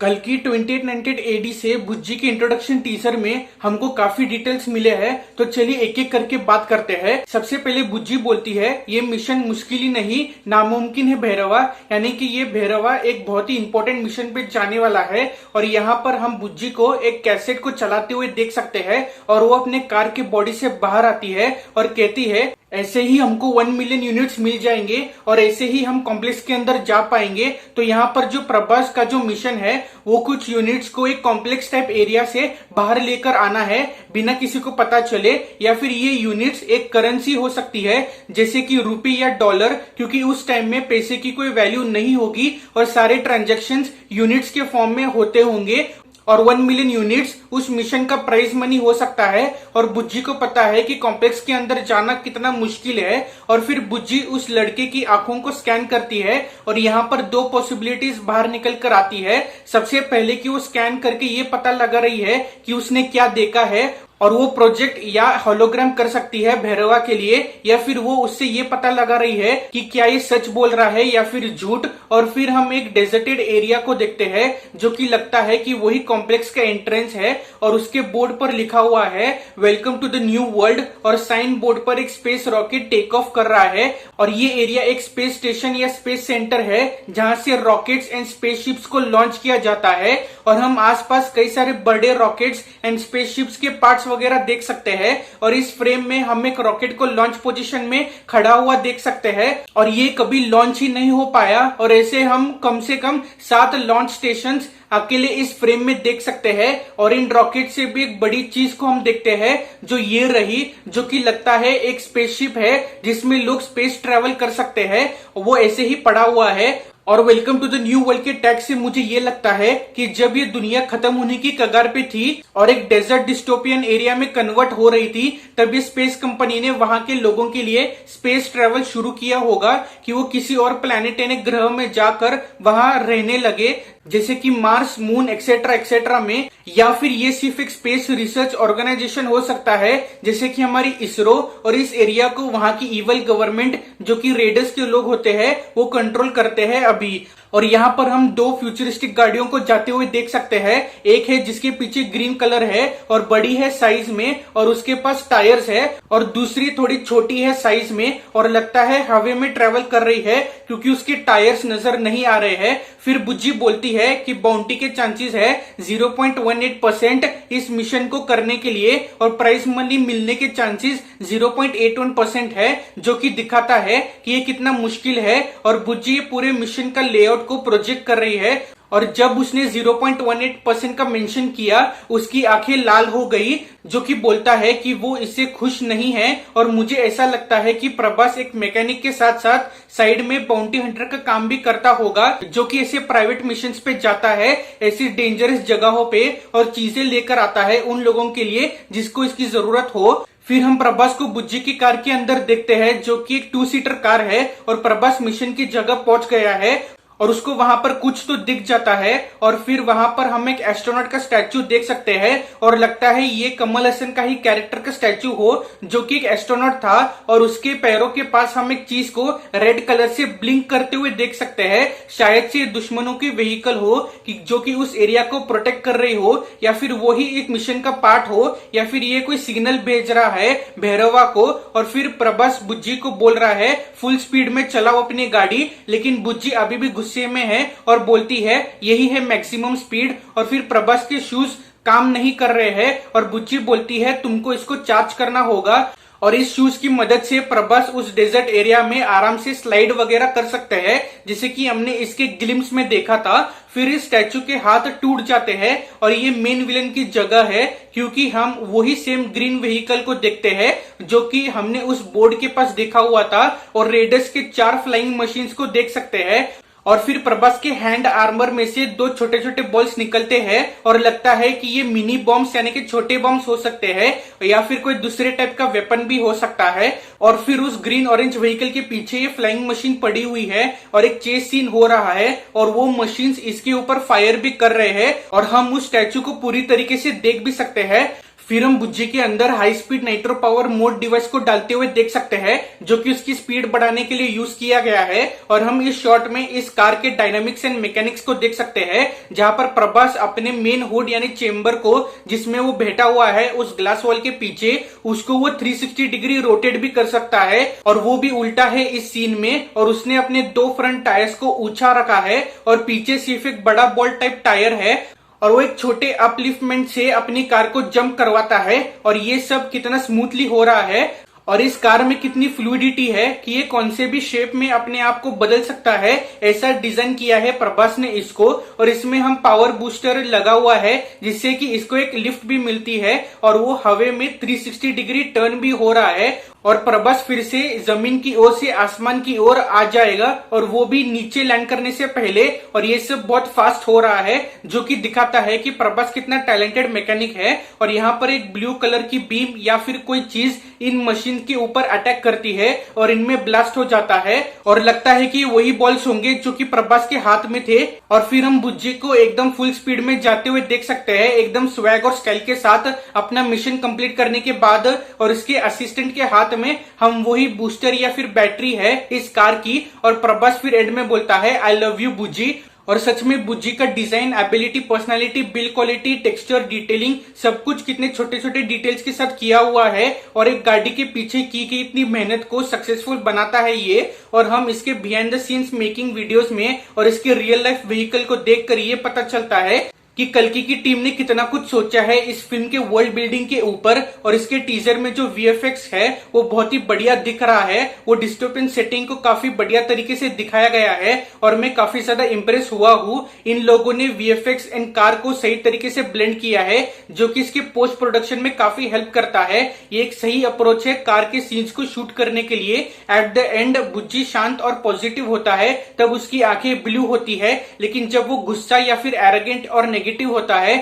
कल की 2800 एडी से बुज्जी के इंट्रोडक्शन टीजर में हमको काफी डिटेल्स मिले हैं। तो चलिए एक एक करके बात करते हैं। सबसे पहले बुज्जी बोलती है ये मिशन मुश्किल ही नहीं नामुमकिन है भैरवा, यानी कि ये भैरवा एक बहुत ही इंपॉर्टेंट मिशन पे जाने वाला है। और यहाँ पर हम बुज्जी को एक कैसेट को चलाते हुए देख सकते हैं और वो अपने कार के बॉडी से बाहर आती है और कहती है ऐसे ही हमको 1 मिलियन यूनिट्स मिल जाएंगे और ऐसे ही हम कॉम्प्लेक्स के अंदर जा पाएंगे। तो यहाँ पर जो प्रभास का जो मिशन है वो कुछ यूनिट्स को एक कॉम्प्लेक्स टाइप एरिया से बाहर लेकर आना है बिना किसी को पता चले, या फिर ये यूनिट्स एक करेंसी हो सकती है जैसे कि रुपये या डॉलर, क्योंकि उस टाइम में पैसे की कोई वैल्यू नहीं होगी और सारे ट्रांजेक्शन्स यूनिट्स के फॉर्म में होते होंगे और 1 मिलियन यूनिट्स उस मिशन का प्राइस मनी हो सकता है। और बुज्जी को पता है कि कॉम्प्लेक्स के अंदर जाना कितना मुश्किल है और फिर बुज्जी उस लड़के की आंखों को स्कैन करती है और यहाँ पर दो पॉसिबिलिटीज बाहर निकल कर आती है। सबसे पहले कि वो स्कैन करके ये पता लगा रही है कि उसने क्या देखा है और वो प्रोजेक्ट या होलोग्राम कर सकती है भैरवा के लिए, या फिर वो उससे ये पता लगा रही है कि क्या ये सच बोल रहा है या फिर झूठ। और फिर हम एक डेजर्टेड एरिया को देखते हैं जो कि लगता है कि वही कॉम्प्लेक्स का एंट्रेंस है और उसके बोर्ड पर लिखा हुआ है welcome to the new world और साइन बोर्ड पर एक स्पेस रॉकेट टेक ऑफ कर रहा है। और ये एरिया एक स्पेस स्टेशन या स्पेस सेंटर है जहां से रॉकेट्स एंड स्पेसशिप्स को लॉन्च किया जाता है और हम आसपास कई सारे बड़े रॉकेट्स एंड स्पेसशिप्स के पार्ट्स वगैरह देख सकते हैं। और इस फ्रेम में हम एक रॉकेट को लॉन्च पोजीशन में खड़ा हुआ देख सकते हैं और ये कभी लॉन्च ही नहीं हो पाया और ऐसे हम कम से कम 7 लॉन्च स्टेशंस अकेले इस फ्रेम में देख सकते हैं। और इन रॉकेट से भी एक बड़ी चीज को हम देखते हैं जो ये रही, जो कि लगता है एक स्पेसशिप है जिसमें लोग स्पेस ट्रेवल कर सकते हैं, वो ऐसे ही पड़ा हुआ है। और welcome to the new world के टैग से मुझे ये लगता है कि जब ये दुनिया खत्म होने की कगार पे थी और एक डेजर्ट डिस्टोपियन एरिया में कन्वर्ट हो रही थी, तब ये स्पेस कंपनी ने वहां के लोगों के लिए स्पेस ट्रेवल शुरू किया होगा कि वो किसी और प्लेनेट यानी ग्रह में जाकर वहां रहने लगे, जैसे कि मार्स, मून एक्सेट्रा एक्सेट्रा में। या फिर ये सिर्फ एक स्पेस रिसर्च ऑर्गेनाइजेशन हो सकता है जैसे कि हमारी इसरो, और इस एरिया को वहां की इवल गवर्नमेंट जो कि रेडर्स के लोग होते हैं वो कंट्रोल करते हैं अभी। और यहाँ पर हम 2 फ्यूचरिस्टिक गाड़ियों को जाते हुए देख सकते हैं। एक है जिसके पीछे ग्रीन कलर है और बड़ी है साइज में और उसके पास टायर्स है, और दूसरी थोड़ी छोटी है साइज में और लगता है हवा में ट्रेवल कर रही है क्योंकि उसके टायर्स नजर नहीं आ रहे हैं। फिर बुज्जी बोलती है कि बाउंटी के चांसेस है 0.18% इस मिशन को करने के लिए और प्राइज मनी मिलने के चांसेस 0.81% है, जो कि दिखाता है कि ये कितना मुश्किल है। और बुज्जी पूरे मिशन का लेआउट को प्रोजेक्ट कर रही है और जब उसने 0.18% का मेंशन किया उसकी आंखें लाल हो गई, जो कि बोलता है कि वो इससे खुश नहीं है। और मुझे ऐसा लगता है कि प्रभास एक मैकेनिक के साथ साथ साइड में बाउंटी हंटर का काम भी करता होगा, जो कि ऐसे प्राइवेट मिशंस पे जाता है ऐसी डेंजरस जगहों पे और चीजें लेकर आता है उन लोगों के लिए जिसको इसकी जरूरत हो। फिर हम प्रभास को बुज्जी की कार के अंदर देखते हैं जो कि एक 2 सीटर कार है और प्रभास मिशन की जगह पहुंच गया है और उसको वहां पर कुछ तो दिख जाता है। और फिर वहां पर हम एक एस्ट्रोनॉट का स्टैचू देख सकते हैं और लगता है ये कमल हसन का ही कैरेक्टर का स्टैचू हो जो कि एक एस्ट्रोनॉट था, और उसके पैरों के पास हम एक चीज को रेड कलर से ब्लिंक करते हुए देख सकते हैं। शायद से दुश्मनों की व्हीकल हो कि जो कि उस एरिया को प्रोटेक्ट कर रही हो, या फिर वो ही एक मिशन का पार्ट हो, या फिर ये कोई सिग्नल भेज रहा है भैरवा को। और फिर प्रभास बुज्जी को बोल रहा है फुल स्पीड में चलाओ अपनी गाड़ी, लेकिन बुज्जी अभी भी गुस्से में है और बोलती है यही है मैक्सिमम स्पीड। और फिर प्रभास के शूज काम नहीं कर रहे हैं और बुज्जी बोलती है तुमको इसको चार्ज करना होगा। और इस शूज की मदद से प्रभास उस डेजर्ट एरिया में आराम से स्लाइड वगैरह कर सकते हैं जैसे कि हमने इसके ग्लिम्स में देखा था। फिर इस स्टैचू के हाथ टूट जाते हैं और ये मेन विलन की जगह है क्योंकि हम वही सेम ग्रीन व्हीकल को देखते हैं जो कि हमने उस बोर्ड के पास देखा हुआ था, और रेडर्स के 4 फ्लाइंग मशीन्स को देख सकते हैं। और फिर प्रभास के हैंड आर्मर में से 2 छोटे छोटे बॉल्स निकलते हैं और लगता है कि ये मिनी बॉम्ब्स यानी कि छोटे बॉम्ब्स हो सकते हैं या फिर कोई दूसरे टाइप का वेपन भी हो सकता है। और फिर उस ग्रीन ऑरेंज व्हीकल के पीछे ये फ्लाइंग मशीन पड़ी हुई है और एक चेस सीन हो रहा है और वो मशीन्स इसके ऊपर फायर भी कर रहे हैं और हम उस स्टैचू को पूरी तरीके से देख भी सकते हैं। फिर हम बुज्जी के अंदर high speed nitro power mode device को डालते हुए देख सकते हैं, जो कि उसकी स्पीड बढ़ाने के लिए यूज किया गया है। और हम इस शॉट में इस कार के डायनामिक्स एंड मैकेनिक्स को देख सकते हैं, जहां पर प्रभास अपने मेन हुड यानी चेंबर को, जिसमें वो बैठा हुआ है उस ग्लास वॉल के पीछे, उसको वो 360 डिग्री रोटेट भी कर सकता है, और वो भी उल्टा है इस सीन में। और उसने अपने 2 फ्रंट टायर्स को ऊंचा रखा है और पीछे सिर्फ एक बड़ा बॉल टाइप टायर है, और वो एक छोटे अपलिफ्टमेंट से अपनी कार को जंप करवाता है। और ये सब कितना स्मूथली हो रहा है, और इस कार में कितनी फ्लूइडिटी है कि ये कौन से भी शेप में अपने आप को बदल सकता है, ऐसा डिजाइन किया है प्रभास ने इसको। और इसमें हम पावर बूस्टर लगा हुआ है, जिससे कि इसको एक लिफ्ट भी मिलती है, और वो हवे में 360 डिग्री टर्न भी हो रहा है। और प्रभास फिर से जमीन की ओर से आसमान की ओर आ जाएगा, और वो भी नीचे लैंड करने से पहले। और ये सब बहुत फास्ट हो रहा है, जो कि दिखाता है कि प्रभास कितना टैलेंटेड मैकेनिक है। और यहाँ पर एक ब्लू कलर की बीम या फिर कोई चीज इन मशीन के ऊपर अटैक करती है, और इनमें ब्लास्ट हो जाता है, और लगता है कि वही बॉल्स होंगे जो कि प्रभास के हाथ में थे। और फिर हम बुज्जी को एकदम फुल स्पीड में जाते हुए देख सकते हैं, एकदम स्वैग और स्टाइल के साथ अपना मिशन कंप्लीट करने के बाद। और इसके असिस्टेंट के हाथ में हम वही बूस्टर या फिर बैटरी है इस कार की। और प्रभास फिर एंड में बोलता है आई लव यू बुज्जी। और सच में बुज्जी का design, ability, personality, build quality, texture, detailing, सब कुछ कितने छोटे छोटे डिटेल्स के साथ किया हुआ है, और एक गाड़ी के पीछे की गई इतनी मेहनत को सक्सेसफुल बनाता है ये। और हम इसके behind the scenes making videos में और इसके रियल लाइफ व्हीकल को देखकर ये पता चलता है कि कल्कि की टीम ने कितना कुछ सोचा है इस फिल्म के वर्ल्ड बिल्डिंग के ऊपर। और इसके टीजर में जो वीएफएक्स है वो बहुत ही बढ़िया दिख रहा है, वो डिस्टोपियन सेटिंग को काफी बढ़िया तरीके से दिखाया गया है, और मैं काफी ज्यादा इंप्रेस हुआ हूँ। इन लोगों ने वीएफएक्स एंड कार को सही तरीके से ब्लेंड किया है, जो कि इसके पोस्ट प्रोडक्शन में काफी हेल्प करता है। ये एक सही अप्रोच है कार के सीन्स को शूट करने के लिए। एट द एंड बुज्जी शांत और पॉजिटिव होता है, तब उसकी आंखें ब्लू होती है, लेकिन जब वो गुस्सा या फिर एरोगेंट और नेगेटिव होता है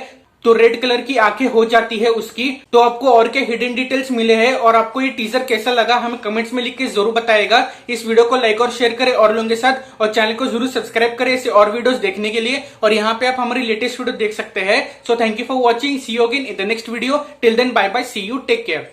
तो रेड कलर की आंखें हो जाती है उसकी। तो आपको और क्या हिडन डिटेल्स मिले हैं, और आपको ये टीजर कैसा लगा हमें कमेंट्स में लिख के जरूर बताएगा। इस वीडियो को लाइक और शेयर करें और लोगों के साथ, और चैनल को जरूर सब्सक्राइब करें ऐसे और वीडियोस देखने के लिए। और यहाँ पे आप हमारी लेटेस्ट वीडियो देख सकते हैं। So thank you for watching, see you again in the next video. Till then bye bye, see you, take care.